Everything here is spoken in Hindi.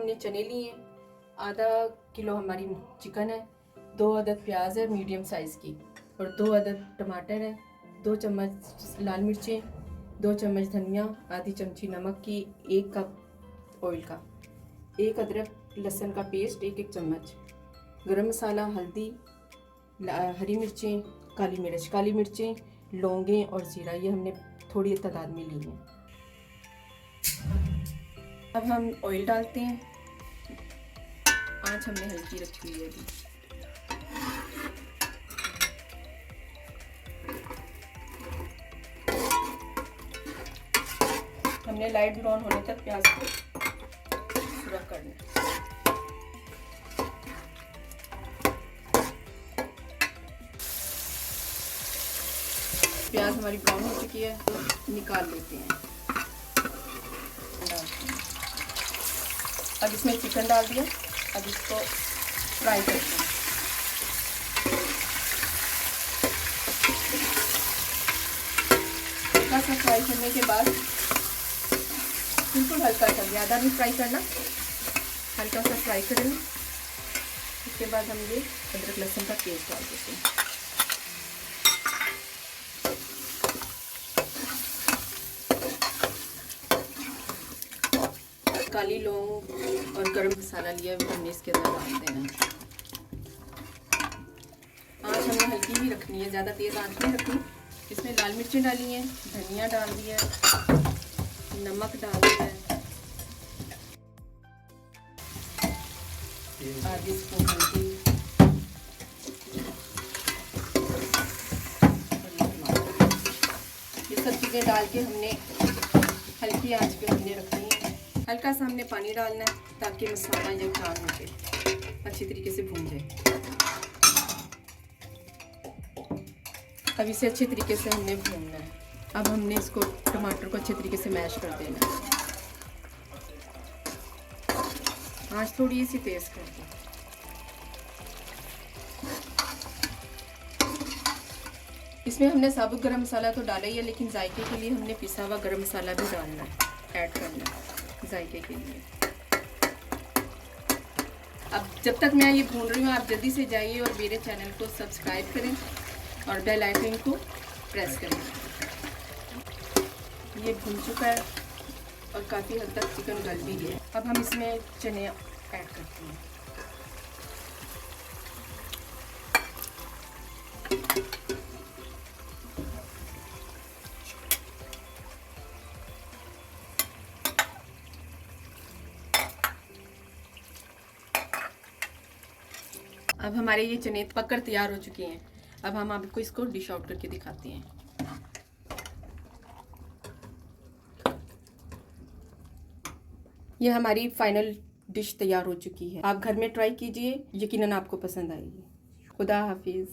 हमने चने लिए हैं, आधा किलो हमारी चिकन है, 2 अदद प्याज है मीडियम साइज़ की, और 2 अदद टमाटर है, 2 चम्मच लाल मिर्चें, 2 चम्मच धनिया, आधी चमची नमक की, 1 कप ऑयल का, 1 अदरक लहसुन का पेस्ट 1 चम्मच, गरम मसाला, हल्दी, हरी मिर्चें, काली मिर्चें, लौंगें और ज़ीरा, ये हमने थोड़ी तादाद में ली हैं। अब हम ऑयल डालते हैं। आंच हमने हल्की रखी हुई है अभी। हमने लाइट ब्राउन होने तक प्याज को सुरख करना है। प्याज हमारी ब्राउन हो चुकी है, निकाल लेते हैं। अब इसमें चिकन डाल दिया, अब इसको फ्राई करते हैं। हल्का सा फ्राई करने के बाद, बिल्कुल हल्का सा, ज़्यादा नहीं फ्राई करना, हल्का सा फ्राई करेंगे। उसके बाद हम ये अदरक लहसुन का पेस्ट डाल देते हैं। काली लौंग और गरम मसाला लिया हुआ हमने इसके अंदर डाल देना। आँच हमने हल्की ही रखनी है, ज़्यादा तेज़ आँच नहीं रखनी। इसमें लाल मिर्चें डाली हैं, धनिया डाल दिया है, नमक डाल दिया है, आधी स्पून हल्दी, ये सब चीज़ें डाल के हमने हल्की आंच पे हमने रखनी है। हल्का सा हमने पानी डालना है ताकि मसाला यकजान हो जाए, अच्छी तरीके से भून जाए। अब इसे अच्छे तरीके से हमने भूनना है। अब हमने इसको टमाटर को अच्छे तरीके से मैश कर देना है। आंच थोड़ी सी तेज़ कर दें। इसमें हमने साबुत गरम मसाला तो डाला ही है, लेकिन जायके के लिए हमने पिसा हुआ गरम मसाला भी डालना है, ऐड करना है जायके के लिए। अब जब तक मैं ये भून रही हूँ, आप जल्दी से जाइए और मेरे चैनल को सब्सक्राइब करें और बेल आइकन को प्रेस करें। ये भून चुका है और काफ़ी हद तक चिकन गल भी गया। अब हम इसमें चने ऐड करते हैं। अब हमारे ये चने पककर तैयार हो चुके हैं। अब हम आपको इसको डिश आउट करके दिखाते हैं। ये हमारी फाइनल डिश तैयार हो चुकी है। आप घर में ट्राई कीजिए, यकीनन आपको पसंद आएगी। खुदा हाफिज़।